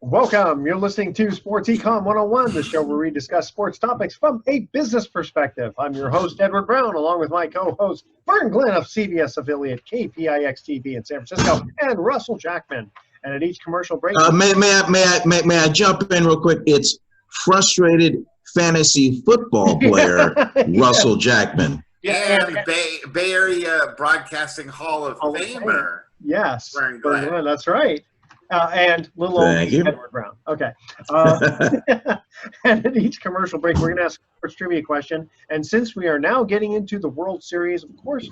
Welcome. You're listening to Sports Econ 101, the show where we discuss sports topics from a business perspective. I'm your host, Edward Brown, along with my co-host, Vern Glenn of CBS affiliate KPIX-TV in San Francisco, and Russell Jackman. And at each commercial break... May I jump in real quick? It's frustrated fantasy football player, Russell Jackman. And Bay Area Broadcasting Hall of Famer. Yes, Vern Glenn. That's right. And little old Edward Brown. Okay. And at each commercial break, we're going to ask a sports trivia question. And since we are now getting into the World Series, of course,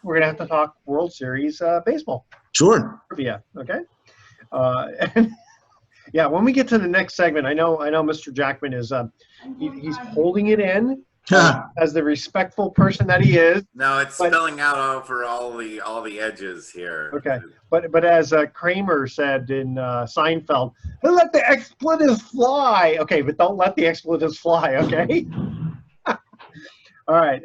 we're going to have to talk World Series baseball. Sure. Trivia. Okay. And yeah, when we get to the next segment, I know Mr. Jackman is he's holding it in. As the respectful person that he is. No, it's spilling out over all the edges here. Okay, but as Kramer said in Seinfeld, let the expletives fly. Okay, but don't let the expletives fly. Okay. All right.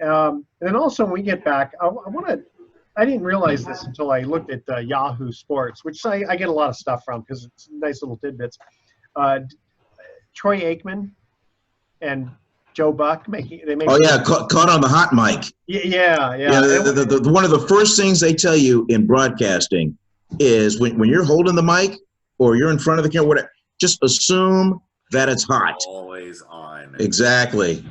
And also when we get back, I didn't realize this until I looked at Yahoo Sports, which I get a lot of stuff from because it's nice little tidbits. Troy Aikman and Joe Buck caught on the hot mic. Yeah. One of the first things they tell you in broadcasting is when you're holding the mic or you're in front of the camera, whatever, just assume that it's hot. Always on. Exactly.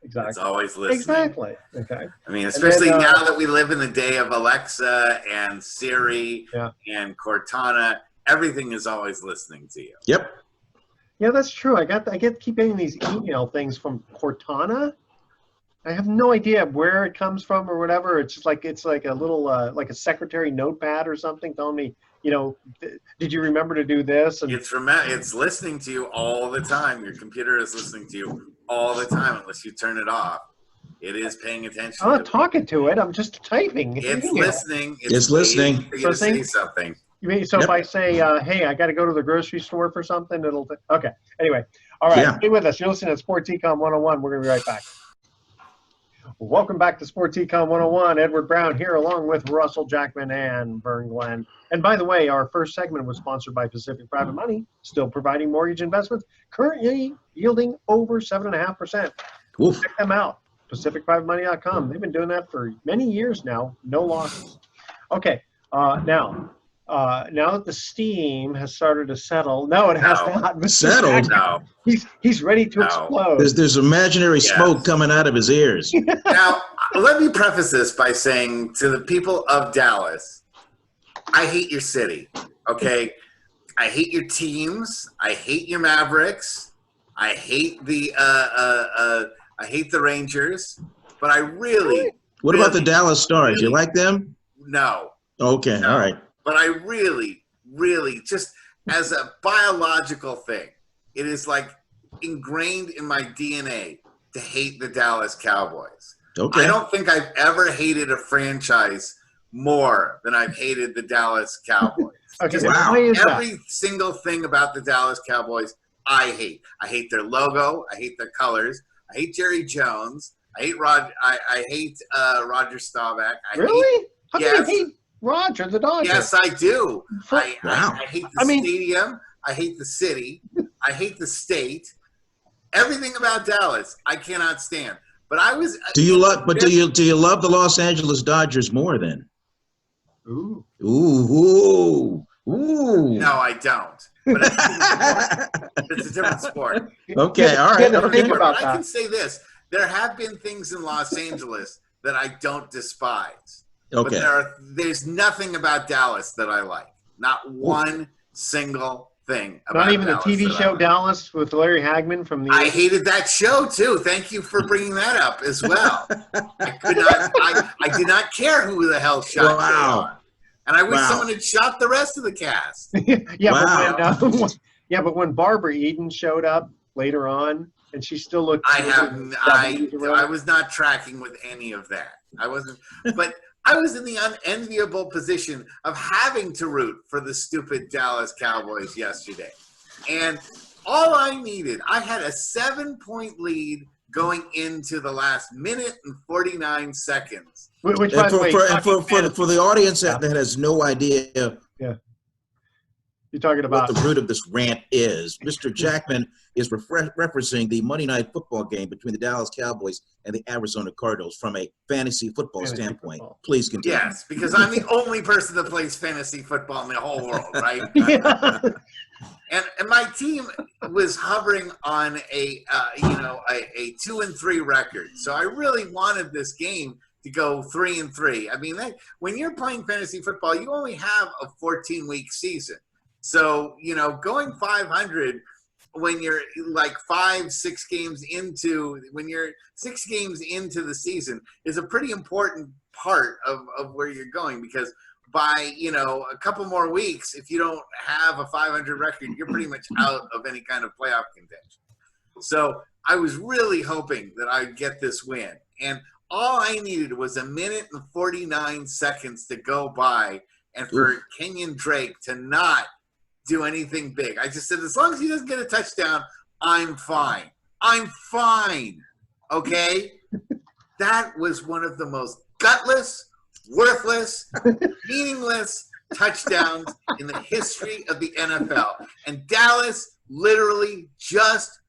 It's always listening. Exactly. Okay. I mean, especially now that we live in the day of Alexa and Siri and Cortana, everything is always listening to you. Yep. Yeah, that's true. I keep getting these email things from Cortana. I have no idea where it comes from or whatever. It's just like a little like a secretary notepad or something telling me, did you remember to do this? And it's listening to you all the time. Your computer is listening to you all the time unless you turn it off. It is paying attention. I'm not talking to it. I'm just typing. It's listening. It's listening. For you to say something. You mean, so if I say, hey, I got to go to the grocery store for something, it'll... Okay. Anyway. All right. Stay with us. You're listening to Sports Econ 101. We're going to be right back. Welcome back to Sports Econ 101. Edward Brown here along with Russell Jackman and Vern Glenn. And by the way, our first segment was sponsored by Pacific Private Money, still providing mortgage investments, currently yielding over 7.5%. Check them out. PacificPrivateMoney.com. They've been doing that for many years now. No losses. Okay. Now that the steam has started to settle, no, it has not settled. No, he's ready to explode. There's imaginary smoke coming out of his ears. Now, let me preface this by saying to the people of Dallas, I hate your city. Okay, I hate your teams. I hate your Mavericks. I hate the Rangers. But I really. What about the Dallas Stars? You like them? No. Okay. No. All right. But I really, really, just as a biological thing, it is like ingrained in my DNA to hate the Dallas Cowboys. Okay. I don't think I've ever hated a franchise more than I've hated the Dallas Cowboys. Okay, wow. Every single thing about the Dallas Cowboys, I hate. I hate their logo. I hate their colors. I hate Jerry Jones. I hate I hate Roger Staubach. Really? How can you hate Roger, the Dodgers? Yes, I do. I hate the stadium. I hate the city. I hate the state. Everything about Dallas, I cannot stand. But I was. Do you love the Los Angeles Dodgers more then? Ooh. Ooh. Ooh. No, I don't. But it's a different sport. Okay, all right. Think about that. I can say this: there have been things in Los Angeles that I don't despise. Okay. But there's nothing about Dallas that I like. Not one single thing about Not even Dallas the TV show like. Dallas with Larry Hagman from the... I hated that show, too. Thank you for bringing that up as well. I did not care who the hell shot Jay on. And I wish someone had shot the rest of the cast. But when Barbara Eden showed up later on, and she still looked... I was not tracking with any of that. I wasn't... But... I was in the unenviable position of having to root for the stupid Dallas Cowboys yesterday. And all I needed, I had a 7-point lead going into the last minute and 49 seconds. Which, for the audience that has no idea You're talking what about the root of this rant is. Mr. Jackman is referencing the Monday night football game between the Dallas Cowboys and the Arizona Cardinals from a fantasy football standpoint. Please continue. Yes, because I'm the only person that plays fantasy football in the whole world, right? yeah. And my team was hovering on a 2-3 record. So I really wanted this game to go 3-3. I mean, when you're playing fantasy football, you only have a 14-week season. So, going 500 when you're like 6 games into the season is a pretty important part of where you're going, because by, a couple more weeks, if you don't have a 500 record, you're pretty much out of any kind of playoff contention. So I was really hoping that I'd get this win. And all I needed was 1 minute and 49 seconds to go by and for Kenyon Drake to not do anything big. I just said, as long as he doesn't get a touchdown, I'm fine. I'm fine. Okay? That was one of the most gutless, worthless, meaningless touchdowns in the history of the NFL. And Dallas literally just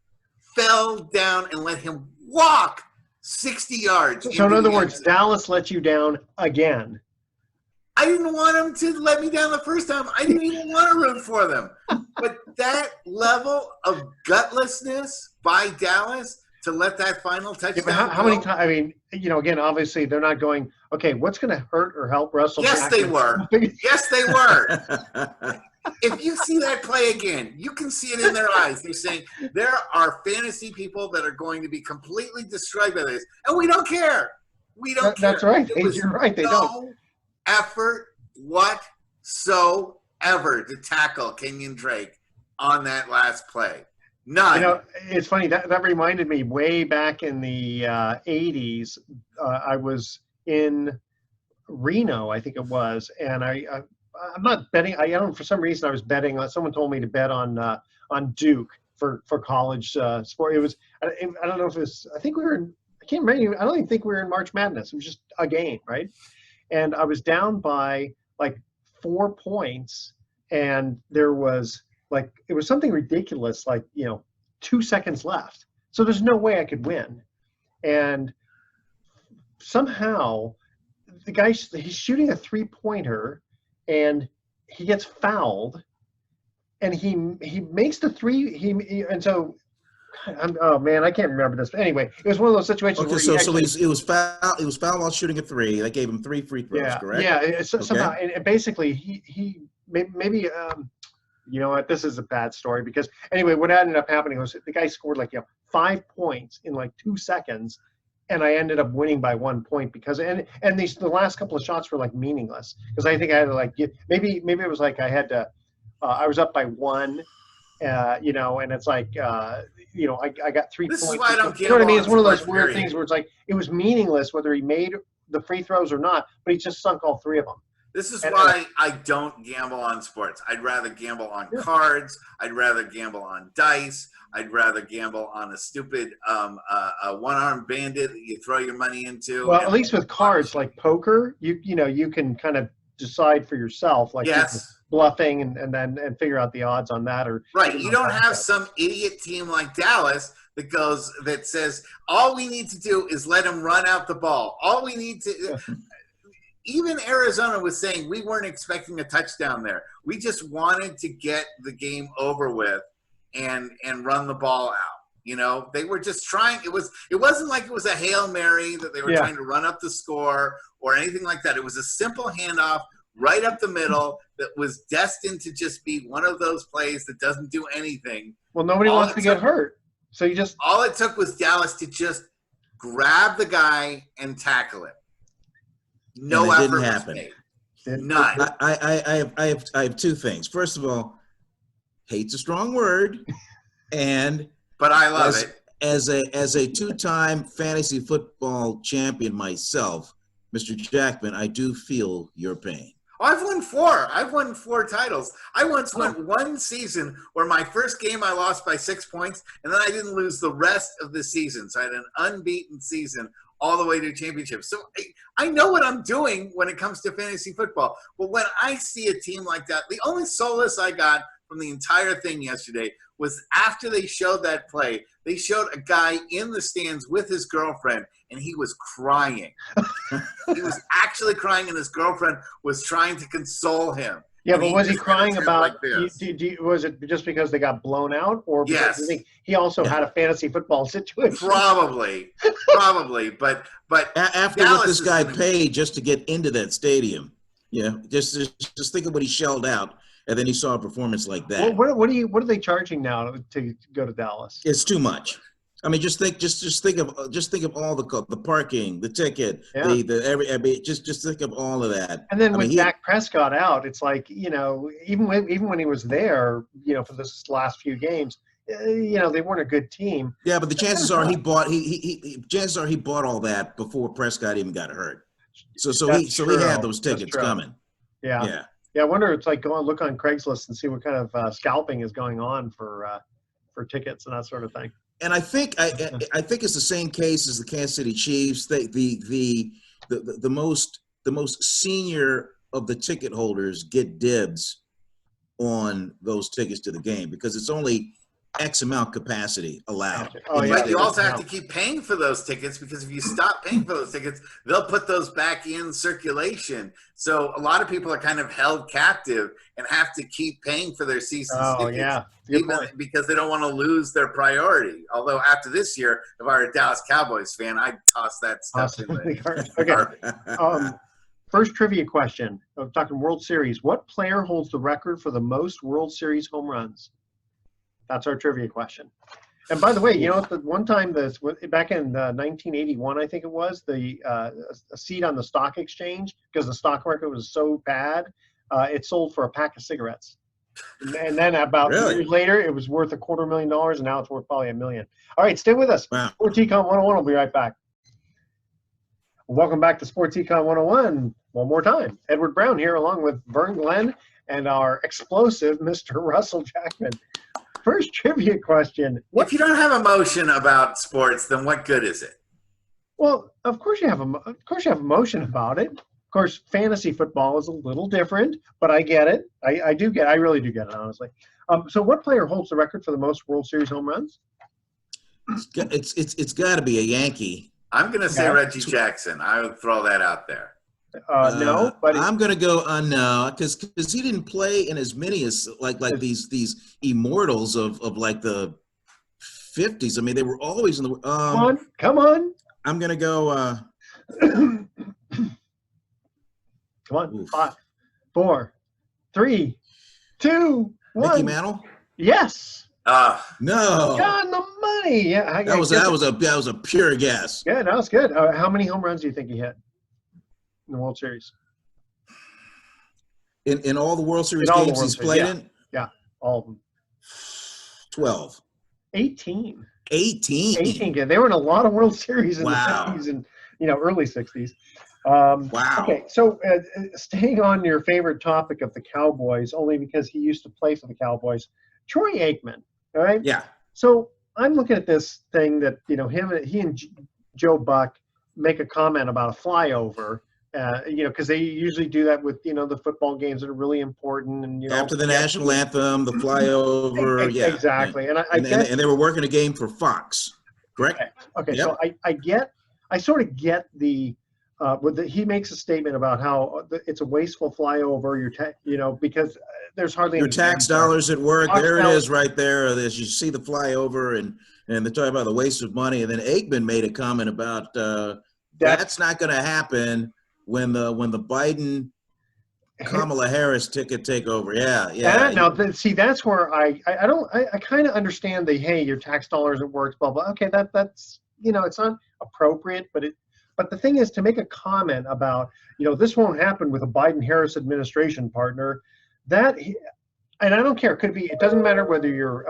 fell down and let him walk 60 yards. So in other words, Dallas let you down again. I didn't want them to let me down the first time. I didn't even want to root for them. But that level of gutlessness by Dallas to let that final touchdown how many times? I mean, again, obviously they're not going, okay, what's going to hurt or help Russell Yes, Jackson? they were. Yes, they were. If you see that play again, you can see it in their eyes. They're saying there are fantasy people that are going to be completely destroyed by this, and we don't care. We don't care. That's right. You're right. They don't. Effort whatsoever to tackle Kenyon Drake on that last play. None. It's funny. That reminded me way back in the 80s. I was in Reno, I think it was, and I'm not betting. I don't. For some reason, I was betting. Someone told me to bet on Duke for college sport. It was. I don't know if it was. I think we were. I can't remember. I don't even think we were in March Madness. It was just a game, right? And I was down by like 4 points, and there was it was something ridiculous, 2 seconds left. So there's no way I could win. And somehow the guy, he's shooting a 3-pointer, and he gets fouled, and he makes the three. And so, oh man, I can't remember this. But anyway, it was one of those situations. Okay, so it was foul. It was foul while shooting a 3. They gave him 3 free throws, correct? Yeah. Somehow, and basically, he maybe. You know what? This is a bad story because anyway, what ended up happening was the guy scored 5 points in 2 seconds, and I ended up winning by 1 point because the last couple of shots were meaningless because I think I had to maybe it was I had to I was up by 1, and it's I got 3 points. This is why I don't you know what I mean? It's one of those weird weird things where it's it was meaningless whether he made the free throws or not, but he just sunk all 3 of them. This is why I don't gamble on sports. I'd rather gamble on cards. I'd rather gamble on dice. I'd rather gamble on a stupid one-armed bandit that you throw your money into. Well, at least with cards like poker, you can kind of decide for yourself, yes, bluffing and figure out the odds on that. Or right, you don't have some idiot team like Dallas that says all we need to do is let him run out the ball. All we need to. Even Arizona was saying we weren't expecting a touchdown there. We just wanted to get the game over with and run the ball out. They were just trying. It wasn't like it was a Hail Mary that they were trying to run up the score or anything like that. It was a simple handoff right up the middle that was destined to just be one of those plays that doesn't do anything. Well, nobody wants to get hurt. So all it took was Dallas to just grab the guy and tackle him. No effort was made. None. I have 2 things. First of all, hate's a strong word, but I love it. As a 2-time fantasy football champion myself, Mr. Jackman, I do feel your pain. Oh, I've won 4. I've won 4 titles. I once went one season where my first game I lost by 6 points, and then I didn't lose the rest of the season. So I had an unbeaten season all the way to championship. So I know what I'm doing when it comes to fantasy football. But when I see a team like that, the only solace I got from the entire thing yesterday was after they showed that play, they showed a guy in the stands with his girlfriend, and he was crying. He was actually crying, and his girlfriend was trying to console him. Yeah, but was he crying about? Was it just because they got blown out, or because you think he also had a fantasy football situation? Probably. But after Dallas what this guy paid just to get into that stadium, just think of what he shelled out, and then he saw a performance like that. Well, what are they charging now to go to Dallas? It's too much. I mean, just think of all the parking, the ticket, just think of all of that. And then when Dak Prescott out, it's like, even when he was there, for this last few games, they weren't a good team. Yeah, but the chances are he bought all that before Prescott even got hurt. So he had those tickets coming. Yeah. I wonder. It's like go on look on Craigslist and see what kind of scalping is going on for tickets and that sort of thing. And I think it's the same case as the Kansas City Chiefs. The most senior of the ticket holders get dibs on those tickets to the game because it's only X amount capacity allowed. But you also have to keep paying for those tickets because if you stop paying for those tickets, they'll put those back in circulation. So a lot of people are kind of held captive and have to keep paying for their season tickets. Even because they don't want to lose their priority. Although after this year, if I were a Dallas Cowboys fan, I'd toss that stuff in the garbage. First trivia question. I'm talking World Series. What player holds the record for the most World Series home runs? That's our trivia question. And by the way, the one time back in 1981, I think it was, a seat on the stock exchange, because the stock market was so bad, it sold for a pack of cigarettes. And then about years later, it was worth $250,000, and now it's worth probably $1 million. All right, stay with us. Wow. Sports Econ 101. We'll be right back. Welcome back to Sports Econ 101. One more time. Edward Brown here, along with Vern Glenn and our explosive Mr. Russell Jackman. First trivia question. If you don't have emotion about sports, then what good is it? Well, of course you have emotion about it. Of course, fantasy football is a little different, but I get it. I really do get it, honestly. So what player holds the record for the most World Series home runs? It's got to be a Yankee. I'm going to say Reggie Jackson. I would throw that out there. No, but I'm gonna go no, because he didn't play in as many as like these immortals of like the 50s. I mean, they were always in the. Come on. I'm gonna go. Come on. Oof. 5, 4, 3, 2, 1. Mickey Mantle. Yes. No. Got the money. Yeah, that was a pure guess. Yeah, that was good. How many home runs do you think he hit in the World Series? In all the World Series games he's played in? Yeah, all of them. 12. 18. 18. Yeah, they were in a lot of World Series in the 50s and early 60s. Wow. Okay, so staying on your favorite topic of the Cowboys, only because he used to play for the Cowboys, Troy Aikman. All right. Yeah. So I'm looking at this thing that he and Joe Buck make a comment about a flyover. Because they usually do that with the football games that are really important, and after the national anthem, the flyover, exactly. And and they were working a game for Fox, correct? Okay. Yep. So I sort of get the he makes a statement about how it's a wasteful flyover. Because there's hardly your tax dollars at work. There it is, right there. As you see the flyover, and they're talking about the waste of money. And then Aikman made a comment about that's not going to happen when the Biden Kamala Harris ticket take over. That's where I kind of understand your tax dollars at work, blah blah. Okay, that's it's not appropriate, but the thing is to make a comment about this won't happen with a Biden Harris administration partner. And I don't care. It doesn't matter whether you're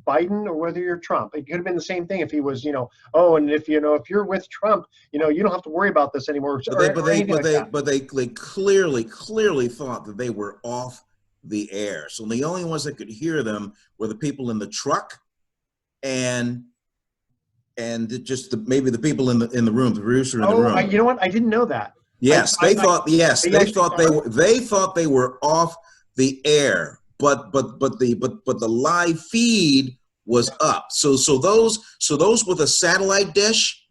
Biden or whether you're Trump. It could have been the same thing if he was, and if you're with Trump, you don't have to worry about this anymore. But they clearly thought that they were off the air. So the only ones that could hear them were the people in the truck, and just maybe the people in the room, the producer in the room. You know what? I didn't know that. Yes, they thought they were off the air but the live feed was up. So those with a satellite dish,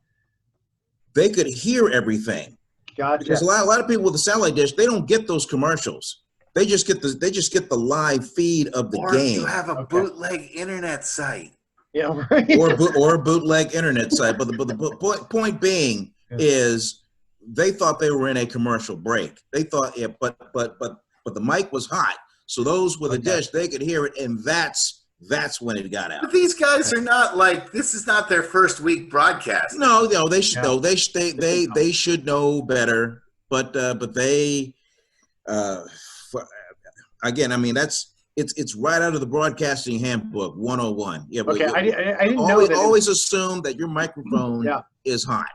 they could hear everything. Gotcha. Because a lot of people with a satellite dish, they don't get those commercials. They just get the live feed of the game. Or you have a bootleg internet site. Yeah, right. or a bootleg internet site. But the point being is they thought they were in a commercial break. They thought, but the mic was hot. So those with a dish, they could hear it, and that's when it got out. But these guys are not like, this is not their first week broadcast. No, they should know. They should know better. But they, again, I mean, it's right out of the broadcasting handbook 101. Yeah. But I didn't know that. Always assume that your microphone is hot.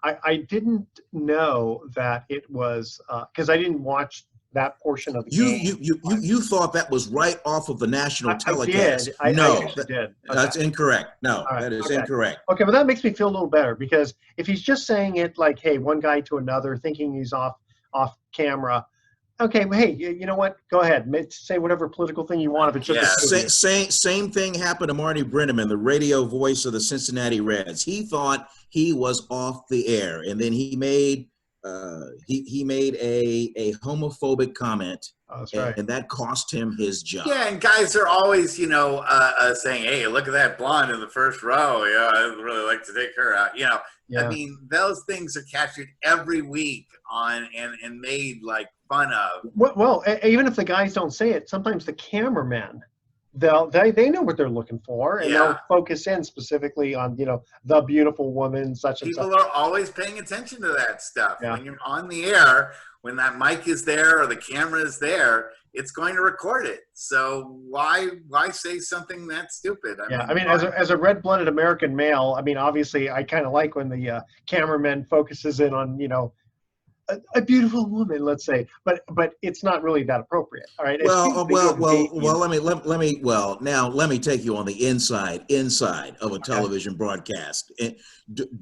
I didn't know that it was because I didn't watch that portion of the game. You thought that was right off of the national telecast. I did. No, I actually did. Okay. That's incorrect. No, Right, that is incorrect. Okay, but that makes me feel a little better because if he's just saying it like, hey, one guy to another, thinking he's off camera. Okay, well, hey, you know what? Go ahead. Say whatever political thing you want. If it's just same thing happened to Marty Brennaman, the radio voice of the Cincinnati Reds. He thought he was off the air, and then he made he made a homophobic comment. Oh, that's right. And that cost him his job. Yeah, and guys are always, saying, "Hey, look at that blonde in the first row. Yeah, I'd really like to take her out." Yeah. I mean, those things are captured every week on and made like fun of. Well, even if the guys don't say it, sometimes the cameramen, they know what they're looking for, and they'll focus in specifically on the beautiful woman, such and such. People are always paying attention to that stuff. Yeah. When you're on the air, when that mic is there or the camera is there, it's going to record it. So why say something that stupid? I mean, as a red-blooded American male, I mean, obviously, I kind of like when the cameraman focuses in on a beautiful woman, let's say, but it's not really that appropriate. All right. Well. Let me take you on the inside of a television broadcast.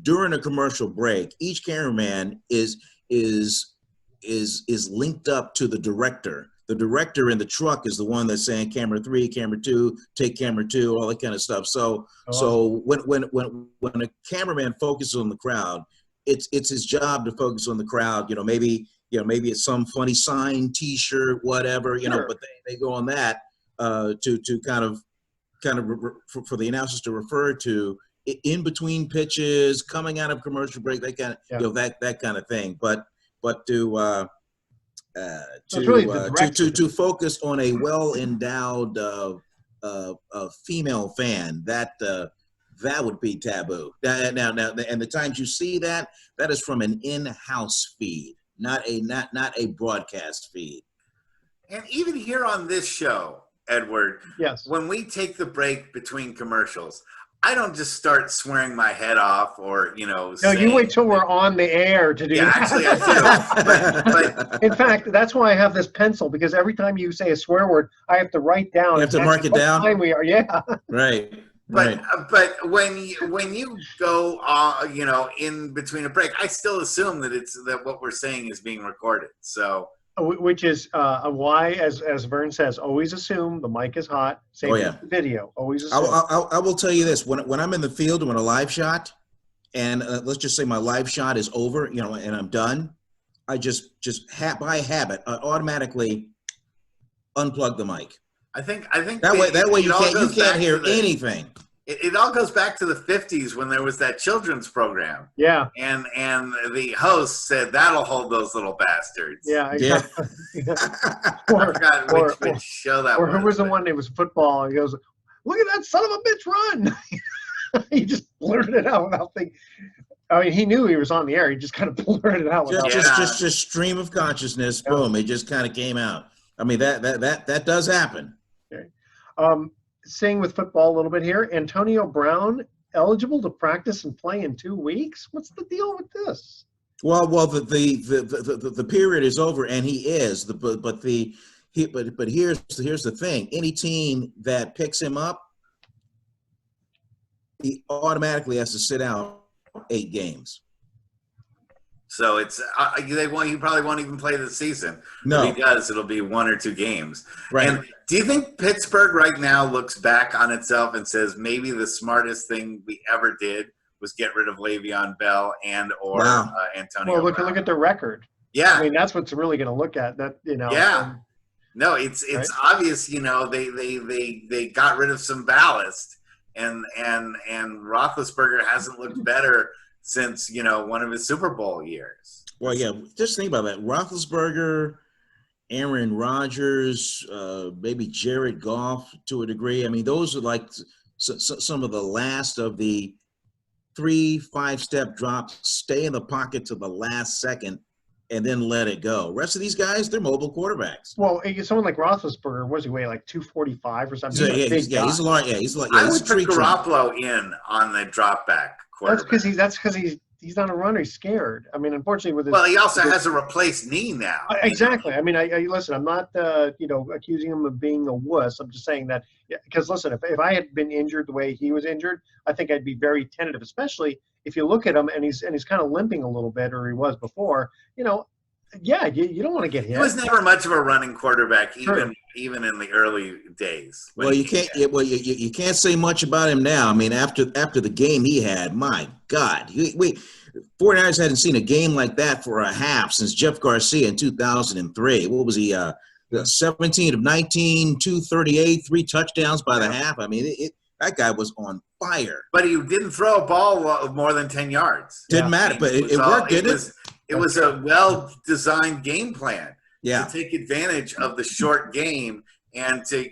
During a commercial break, each cameraman is linked up to the director. The director in the truck is the one that's saying camera 3, camera 2, take camera 2, all that kind of stuff. So when a cameraman focuses on the crowd, it's his job to focus on the crowd. Maybe it's some funny sign, T-shirt, whatever. But they go on that to kind of for the announcers to refer to in between pitches, coming out of commercial break, that kind of that kind of thing. But to focus on a well-endowed female fan, that would be taboo. Now, and the times you see that is from an in-house feed, not a broadcast feed. And even here on this show, Edward, yes, when we take the break between commercials, I don't just start swearing my head off or, No, you wait till we're on the air to do that. Actually, I do. But in fact, that's why I have this pencil, because every time you say a swear word, I have to write down. You have to mark it down? Time we are, Right. But when you go, in between a break, I still assume that what we're saying is being recorded. So. Which is why, as Vern says, always assume the mic is hot. Same with the video. Always assume. I will tell you this: when I'm in the field doing a live shot, and let's just say my live shot is over, and I'm done, I just by habit automatically unplug the mic. I think that way you can't hear anything. It all goes back to the 50s when there was that children's program. Yeah. And the host said, that'll hold those little bastards. Yeah, exactly. I forgot which show that was. Or who was the one that was football? And he goes, look at that son of a bitch run. He just blurted it out without thinking. I mean, he knew he was on the air. He just kind of blurted it out. Just stream of consciousness. Yeah. Boom. It just kind of came out. I mean, that does happen. Okay. Staying with football a little bit here, Antonio Brown eligible to practice and play in 2 weeks. What's the deal with this? Well, the period is over, and he is. But here's the thing: any team that picks him up, he automatically has to sit out 8 games. So it's he probably won't even play this season. No. If he does, it'll be 1 or 2 games. Right. And do you think Pittsburgh right now looks back on itself and says maybe the smartest thing we ever did was get rid of Le'Veon Bell and/or Antonio? Well, look at their record. Yeah, I mean that's what's really going to look at. That Yeah. No, it's right? obvious. They got rid of some ballast, and Roethlisberger hasn't looked better since one of his Super Bowl years. Well, yeah, just think about that. Roethlisberger, Aaron Rodgers, maybe Jared Goff to a degree. I mean, those are like some of the last of the 3-5-step drops. Stay in the pocket to the last second and then let it go. Rest of these guys, they're mobile quarterbacks. Well, someone like Roethlisberger, what does he weigh, like 245 or something? He's a large. Yeah, he's like. I would put Garoppolo in on the drop back quarterback. That's because he's not a runner. He's scared. I mean, unfortunately, with his, he also has a replaced knee now. Exactly. I mean, I listen. I'm not accusing him of being a wuss. I'm just saying that because listen, if I had been injured the way he was injured, I think I'd be very tentative, especially if you look at him and he's kind of limping a little bit, or he was before. Yeah, you don't want to get hit. He was never much of a running quarterback, even in the early days. Well, you can't. You can't say much about him now. I mean, after the game he had, my God, 49ers hadn't seen a game like that for a half since Jeff Garcia in 2003. What was he? 17 of 19, 238, 3 touchdowns by the half. I mean, that guy was on fire. But he didn't throw a ball more than 10 yards. Didn't matter, but it worked, didn't it? It was a well-designed game plan to take advantage of the short game and to,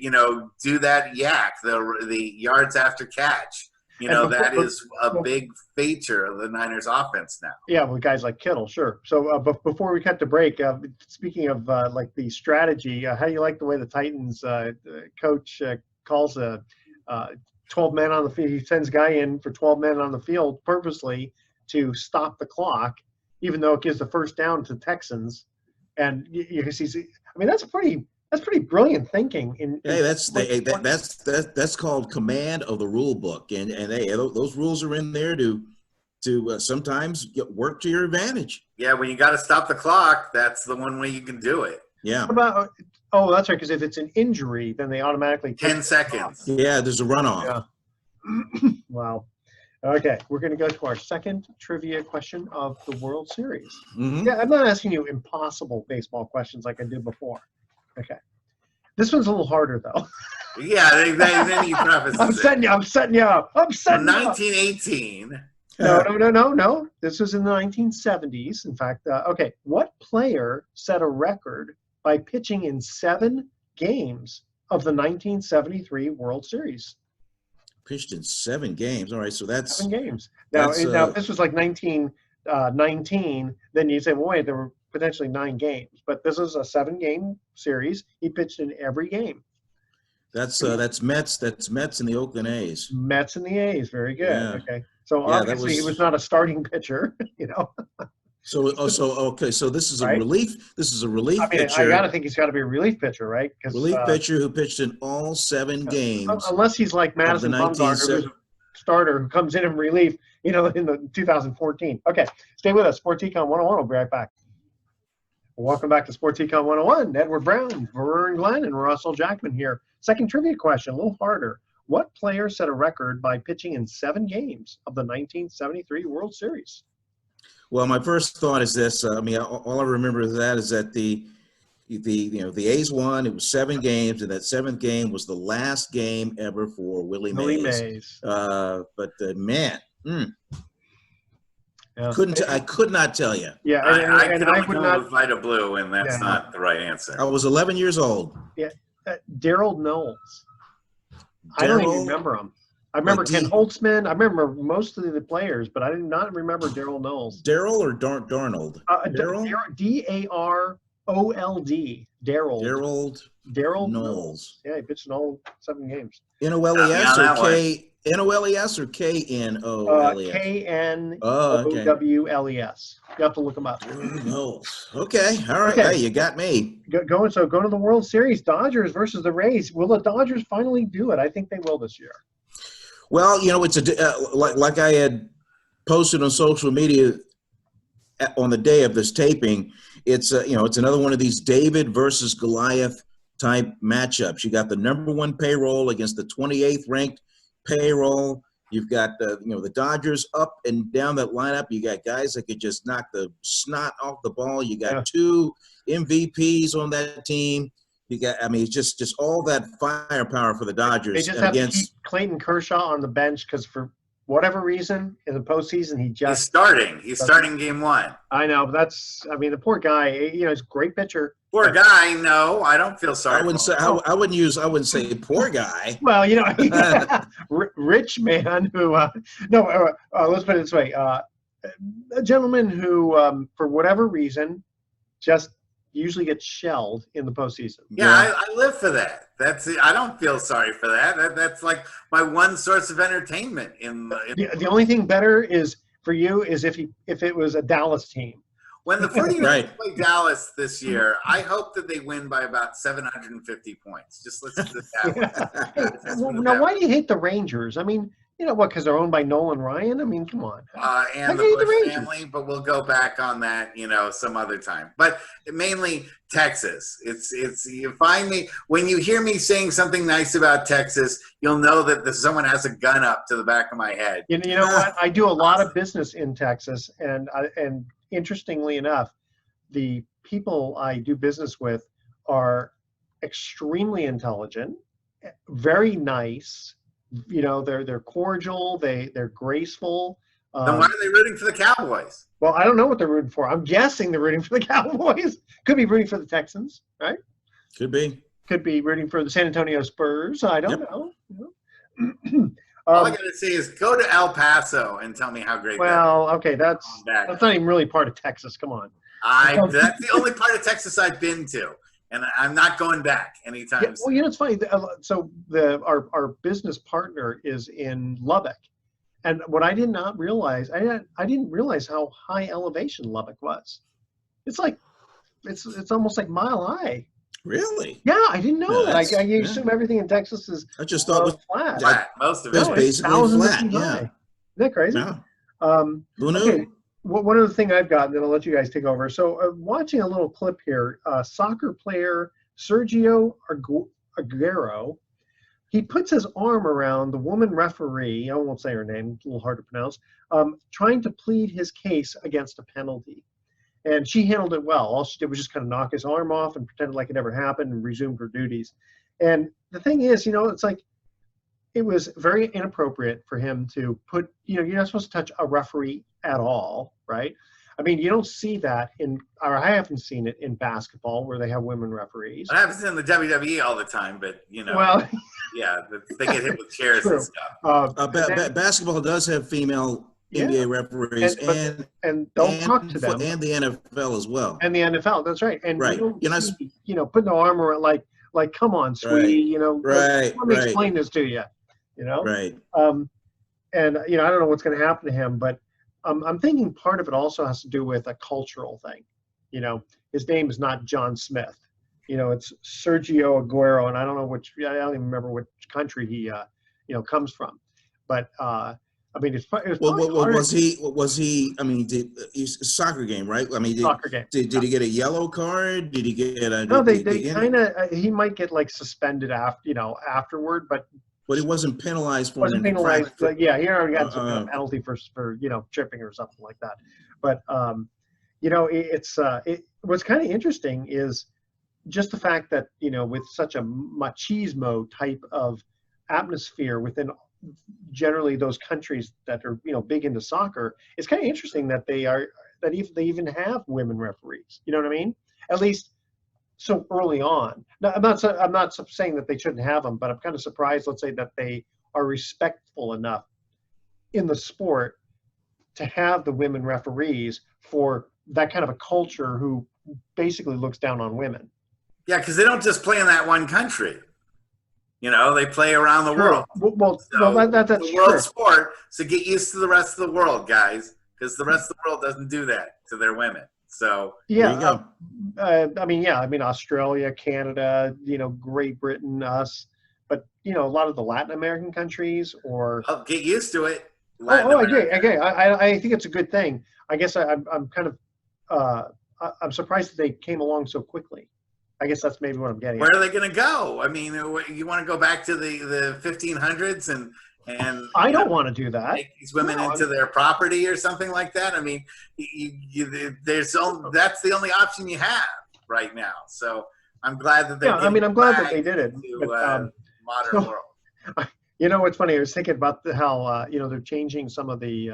do that the yards after catch. That is a big feature of the Niners offense now. Yeah, with guys like Kittle, sure. So before we cut to break, speaking of like the strategy, how do you like the way the Titans coach calls 12 men on the field? He sends a guy in for 12 men on the field purposely to stop the clock, even though it gives the first down to Texans. And you can see, I mean, that's pretty brilliant thinking. That's called command of the rule book, and those rules are in there to sometimes work to your advantage. Yeah, when you got to stop the clock, that's the one way you can do it. Yeah. That's right, because if it's an injury, then they automatically 10 seconds. Yeah, there's a runoff. Yeah. Wow. Okay, we're going to go to our second trivia question of the World Series. Mm-hmm. Yeah, I'm not asking you impossible baseball questions like I did before. Okay. This one's a little harder, though. Yeah, then you preface it. I'm setting you up. From 1918. No. This was in the 1970s. In fact, okay. What player set a record by pitching in 7 games of the 1973 World Series? Pitched in 7 games. All right, so that's 7 games. Now, if this was like 1919, then you say, well, wait, there were potentially 9 games, but this is a 7-game series. He pitched in every game. That's Mets. That's Mets and the Oakland A's. Mets and the A's. Very good. Yeah. Okay. So obviously he was not a starting pitcher. So this is a relief. This is a relief pitcher. I gotta think he's got to be a relief pitcher, right? Relief pitcher who pitched in all 7 games. Unless he's like Madison Bumgarner, who's a starter who comes in relief, in the 2014. Okay, stay with us. Sports Econ 101. We'll be right back. Welcome back to Sports Econ 101. Edward Brown, Vern Glenn, and Russell Jackman here. Second trivia question, a little harder. What player set a record by pitching in 7 games of the 1973 World Series? Well, my first thought is this. All I remember is that the A's won. It was 7 games, and that 7th game was the last game ever for Willie Mays. Man, yeah. I could not tell you. Yeah, I would not with Vita Blue, and that's not the right answer. I was 11 years old. Yeah, Daryl Knowles. I don't even remember him. I remember Ken Holtzman. I remember most of the players, but I did not remember Daryl Knowles. Daryl or Darnold? Daryl. D-A-R-O-L-D. Daryl Knowles. Yeah, he pitched in all 7 games. N-O-L-E-S or K-N-O-L-E-S? K-N-O-W-L-E-S. You have to look him up. Knowles. Okay. All right. Okay. Hey, you got me. Going to the World Series. Dodgers versus the Rays. Will the Dodgers finally do it? I think they will this year. Well, it's like I had posted on social media on the day of this taping, it's it's another one of these David versus Goliath type matchups. You got the number 1 payroll against the 28th ranked payroll. You've got the Dodgers up and down that lineup. You got guys that could just knock the snot off the ball. You got 2 MVPs on that team. You got, it's just all that firepower for the Dodgers. They just have to keep Clayton Kershaw on the bench because for whatever reason in the postseason he's starting. He's starting game 1. I know, but the poor guy. He's a great pitcher. Poor guy. No, I don't feel sorry. I wouldn't say poor guy. Well, rich man who. Let's put it this way: a gentleman who, for whatever reason, just usually gets shelled in the postseason. Yeah. I live for that. I don't feel sorry for that. That's like my one source of entertainment. The only thing better is for you is if it was a Dallas team. When the 49ers play Dallas this year, I hope that they win by about 750 points. Just listen to that. Now, why do you hate the Rangers? Because they're owned by Nolan Ryan? Come on. And the Bush family, but we'll go back on that, some other time. But mainly Texas. It's you find me when you hear me saying something nice about Texas, you'll know that someone has a gun up to the back of my head. You know what? I do a lot of business in Texas, and interestingly enough, the people I do business with are extremely intelligent, very nice. They're cordial. They're graceful. Then why are they rooting for the Cowboys? Well, I don't know what they're rooting for. I'm guessing they're rooting for the Cowboys. Could be rooting for the Texans, right? Could be. Could be rooting for the San Antonio Spurs. I don't know. All I gotta say is go to El Paso and tell me how great. Okay, that's not even really part of Texas. Come on. That's the only part of Texas I've been to, and I'm not going back anytime soon. Well, it's funny. So our business partner is in Lubbock, and what I did not realize, I didn't realize how high elevation Lubbock was. It's like it's almost like mile high. Really? Yeah, I didn't know that. I assume everything in Texas is. I just thought it was flat. Most of it is basically flat. Yeah. Isn't that crazy? Yeah. Who knew? Okay. One other thing I've got, and then I'll let you guys take over. So, watching a little clip here, soccer player Sergio Aguero, he puts his arm around the woman referee. I won't say her name; it's a little hard to pronounce. Trying to plead his case against a penalty. And she handled it well. All she did was just kind of knock his arm off and pretended like it never happened and resumed her duties. And the thing is, it's like it was very inappropriate for him to put, you're not supposed to touch a referee at all, right? You don't see that or I haven't seen it in basketball where they have women referees. I haven't seen the WWE all the time, but, Well, yeah, they get hit with chairs and stuff. Basketball does have female NBA referees and don't talk to them, and the NFL as well, and the NFL. That's right. And right, putting the arm around like come on, sweetie, right. Let me explain this to you, right. And I don't know what's going to happen to him, but I'm thinking part of it also has to do with a cultural thing. His name is not John Smith. It's Sergio Aguero, and I don't even remember which country he comes from, but. Was he? He's a soccer game, right? Soccer game. Did he get a yellow card? Did he get a? No, they kind of. He might get suspended afterward, but he wasn't penalized for. Wasn't penalized. He already got some kind of penalty for tripping or something like that. But what's kind of interesting is just the fact that with such a machismo type of atmosphere within. Generally those countries that are big into soccer, it's kind of interesting that they even have women referees, you know what I mean, at least so early on. Now, I'm not saying that they shouldn't have them, but I'm kind of surprised, let's say, that they are respectful enough in the sport to have the women referees for that kind of a culture who basically looks down on women. Yeah, because they don't just play in that one country. They play around the world. Well, that's the world sport. So get used to the rest of the world, guys, because the rest of the world doesn't do that to their women. So yeah, Australia, Canada, Great Britain, us, but a lot of the Latin American countries get used to it. I agree. I think it's a good thing. I guess I'm kind of I'm surprised that they came along so quickly. I guess that's maybe what I'm getting Where at. are they going to go? I mean, you want to go back to the 1500s and I don't want to do that. Take these women into their property or something like that. I mean, that's the only option you have right now. So I'm glad that they're. Yeah, I mean, I'm glad that they did it. To, but, modern world. You know, what's funny? I was thinking about how you know, they're changing some of the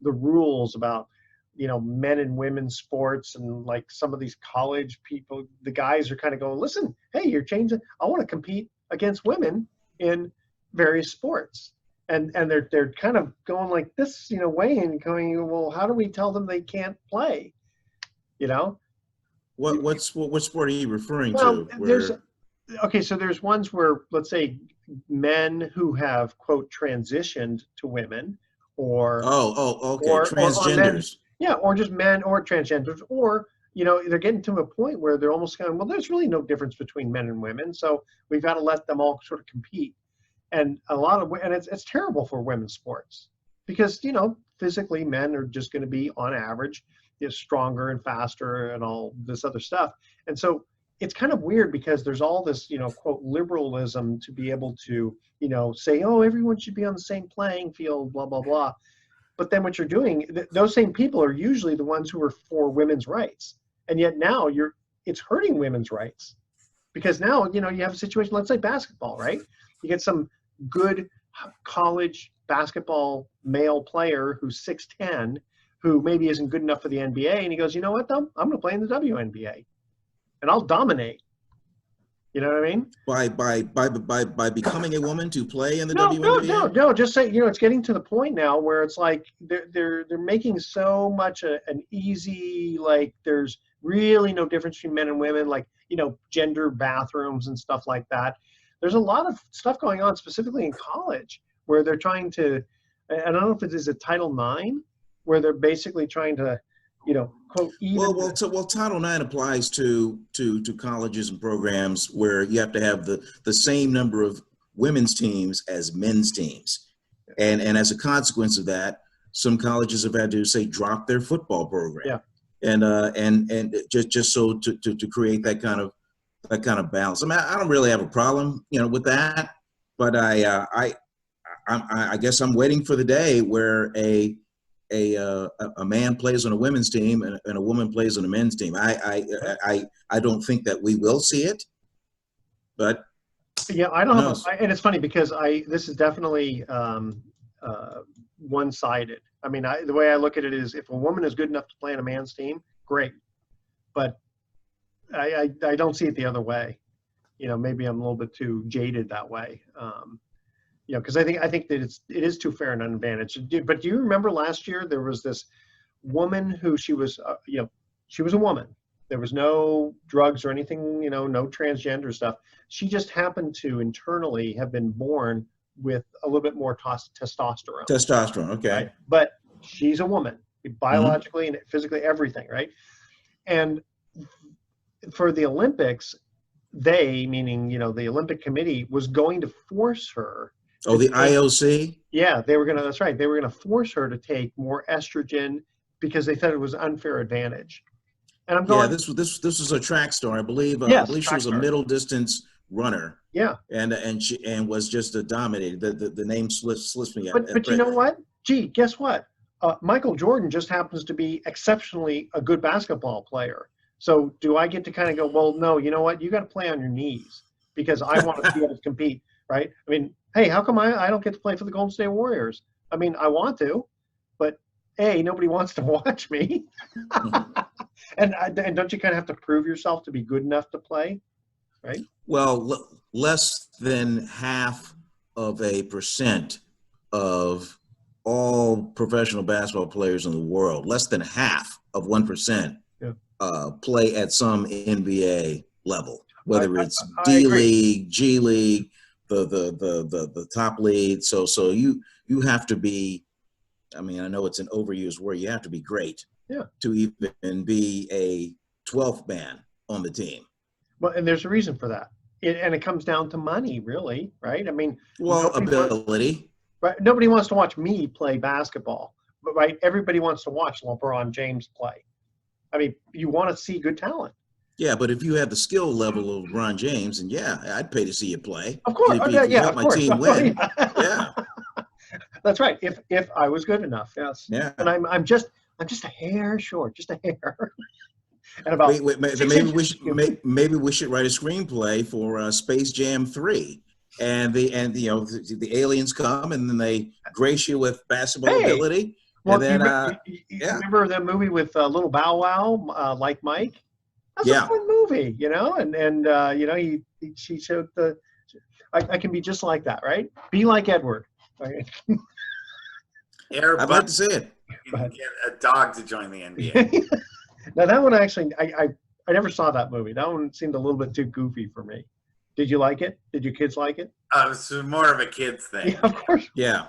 rules about, you know, men and women's sports, and like some of these college people, the guys are kind of going, listen, hey, you're changing. I want to compete against women in various sports. And they're kind of going like this, you know, way, and going, well, how do we tell them they can't play? You know? What sport are you referring Well, to? so there's ones where, let's say, men who have, quote, transitioned to women, or okay, Or transgenders. or just men or transgenders, or, you know, they're getting to a point where they're almost going, well, there's really no difference between men and women, so we've got to let them all sort of compete. And it's terrible for women's sports, because, you know, physically men are just going to be, on average, stronger and faster and all this other stuff. And so it's kind of weird, because there's all this, you know, quote, liberalism to be able to, you know, say, oh, everyone should be on the same playing field, blah, blah, blah. But then what you're doing, those same people are usually the ones who are for women's rights. And yet now it's hurting women's rights, because now, you know, you have a situation, let's say basketball, right? You get some good college basketball male player who's 6'10", who maybe isn't good enough for the NBA, and he goes, you know what, though? I'm going to play in the WNBA, and I'll dominate. You know what I mean? By becoming a woman to play in the WNBA? No. Just say, you know, it's getting to the point now where it's like they're making so much an easy, like, there's really no difference between men and women, like, you know, gender bathrooms and stuff like that. There's a lot of stuff going on, specifically in college, where they're trying to, and I don't know if it is a Title IX, where they're basically trying to, you know, quote, well, Title IX applies to colleges and programs where you have to have the same number of women's teams as men's teams, and as a consequence of that, some colleges have had to, say, drop their football program. Yeah. And just so to create that kind of balance. I mean, I don't really have a problem, you know, with that, but I guess I'm waiting for the day where a man plays on a women's team and a woman plays on a men's team. I don't think that we will see it, but yeah, I don't know. And it's funny, because this is definitely one-sided. I mean, the way I look at it is, if a woman is good enough to play on a man's team, great. But I don't see it the other way. You know, maybe I'm a little bit too jaded that way. You know, because I think that it is too fair an advantage. But do you remember last year there was this woman who she was a woman. There was no drugs or anything, you know, no transgender stuff. She just happened to internally have been born with a little bit more testosterone. Testosterone, okay. Right? But she's a woman, biologically and physically, everything, right? And for the Olympics, meaning, you know, the Olympic Committee, was going to force her. Oh, the IOC? Yeah, that's right. They were going to force her to take more estrogen, because they thought it was an unfair advantage. And I'm going, yeah, this was a track star, I believe. Yes, I believe she was a middle distance runner. Yeah. And she was just dominated. The name slips me. But you know what? Gee, guess what? Michael Jordan just happens to be exceptionally a good basketball player. So do I get to kind of go, well, no, you know what? You got to play on your knees, because I want to be able to compete, right? I mean, hey, how come I don't get to play for the Golden State Warriors? I mean, I want to, but A, nobody wants to watch me. And don't you kind of have to prove yourself to be good enough to play, right? Well, less than 0.5% of all professional basketball players in the world, less than 1% play at some NBA level, whether it's D League, G League, the top league. So you have to be, I mean, I know it's an overused word, you have to be great to even be a 12th man on the team. Well, and there's a reason for that. And it comes down to money, really, right? I mean, well, ability. Right? Nobody wants to watch me play basketball, but right? Everybody wants to watch LeBron James play. I mean, you want to see good talent. Yeah, but if you have the skill level of LeBron James, and yeah, I'd pay to see you play. Of course, If you help of my course. team win, yeah, That's right. If I was good enough, yes. yeah. And I'm just a hair short, just a hair. And about Wait, maybe we should write a screenplay for Space Jam 3, and the aliens come and then they grace you with basketball ability, well, and then you remember that movie with Little Bow Wow, Like Mike? That's Yeah. a fun movie, you know, and you know, she showed I can be just like that, right? Be like Edward. Right? I'd like to see it. You can get a dog to join the NBA. Now that one actually, I never saw that movie. That one seemed a little bit too goofy for me. Did you like it? Did your kids like it? It was more of a kid's thing. Yeah, of course. Yeah.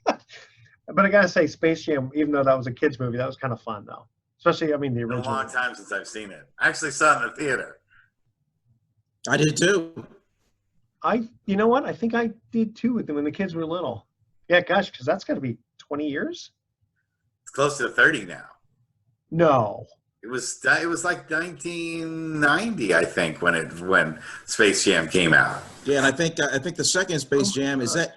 But I gotta say, Space Jam, even though that was a kids movie, that was kind of fun though. Especially, I mean, the It's been original. a long time since I've seen it. I actually saw it in the theater. I did too. You know what? I think I did too with them when the kids were little. Yeah, gosh, because that's got to be 20 years. It's close to 30 now. No. It was like 1990, I think, when Space Jam came out. Yeah, and I think the second Space Jam is that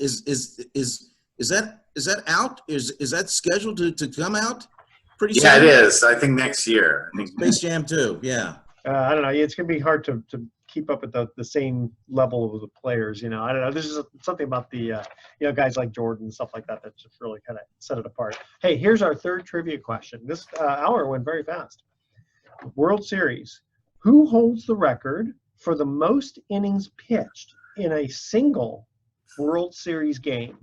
out? Is that scheduled to come out pretty soon? Yeah, it is. I think next year. Space Jam 2, yeah. I don't know. It's going to be hard to keep up with the same level of the players. You know, I don't know. This is something about the you know, guys like Jordan and stuff like that that just really kind of set it apart. Hey, here's our third trivia question. This hour went very fast. World Series. Who holds the record for the most innings pitched in a single World Series game?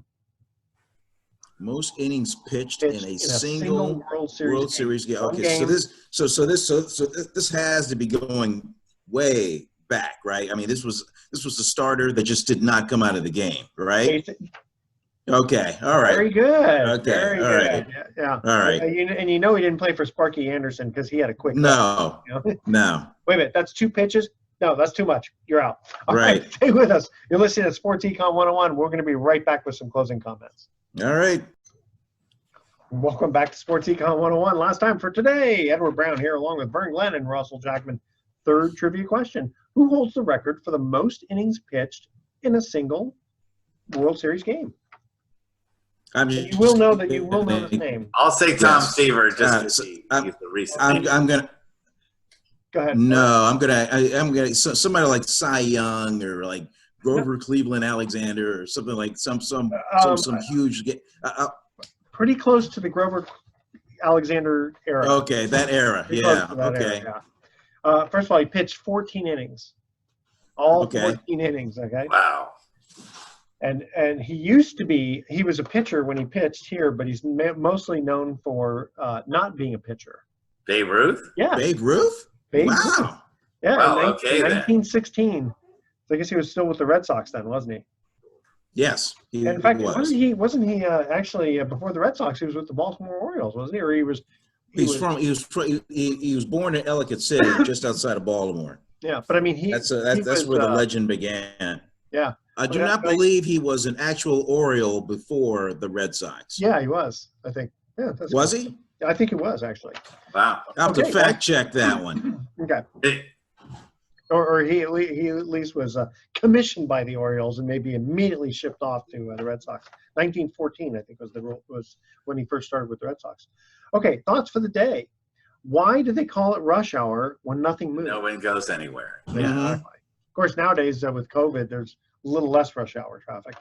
Most innings pitched in a single World Series game. Okay, game. so this has to be going way back, right? I mean, this was the starter that just did not come out of the game, right? Okay, all right. Very good. Okay, Very all right. good. Yeah. All right. And you know he didn't play for Sparky Anderson because he had a quick. No. You know? No. Wait a minute. That's 2 pitches. No, that's too much. You're out. All right. Stay with us. You're listening to Sports Econ 101. We're going to be right back with some closing comments. All right. Welcome back to Sports Econ 101. Last time for today, Edward Brown here along with Vern Glenn and Russell Jackman. Third trivia question. Who holds the record for the most innings pitched in a single World Series game? You will know his name. I'll say Tom Seaver just because he's the recent. I'm gonna. Go ahead. No, I'm gonna somebody like Cy Young or like Grover Cleveland Alexander or something like some huge. Pretty close to the Grover Alexander era. Okay, that era. Yeah. Okay. Era, yeah. First of all, he pitched 14 innings. All 14 innings. Okay. Wow. And he was a pitcher when he pitched here, but he's mostly known for not being a pitcher. Babe Ruth? Yeah. Babe Ruth? Wow. Ruth. Yeah. Wow, in 1916. So I guess he was still with the Red Sox then, wasn't he? Yes. In fact, wasn't he actually before the Red Sox? He was with the Baltimore Orioles, wasn't he? Or he was born in Ellicott City, just outside of Baltimore. Yeah, but I mean, that's where the legend began. Yeah. I do not believe he was an actual Oriole before the Red Sox. Yeah, he was. I think. Yeah. Was he? I think he was actually. Wow. I'll have to fact check that one. Okay. Or he at least was commissioned by the Orioles and maybe immediately shipped off to the Red Sox. 1914, I think, was when he first started with the Red Sox. Okay, thoughts for the day. Why do they call it rush hour when nothing moves? No one goes anywhere. Yeah, exactly. Of course, nowadays with COVID, there's a little less rush hour traffic.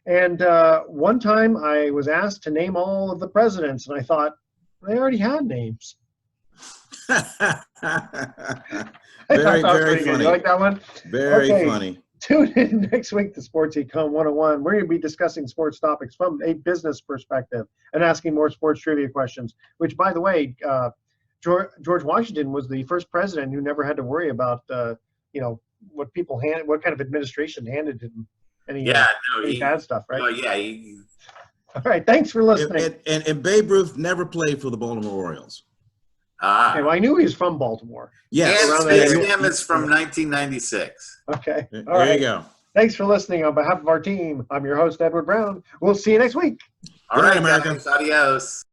And one time I was asked to name all of the presidents, and I thought, they already had names. Very funny. You like that one? Very funny. Tune in next week to Sports Econ 101. We're going to be discussing sports topics from a business perspective and asking more sports trivia questions, which, by the way, George Washington was the first president who never had to worry about, what kind of administration handed him any bad stuff, right? Oh, yeah. All right. Thanks for listening. And Babe Ruth never played for the Baltimore Orioles. Okay, well, I knew he was from Baltimore. Yes, Space Jam is from 1996. Okay. There you go. Thanks for listening. On behalf of our team, I'm your host, Edward Brown. We'll see you next week. All right, America. Adios.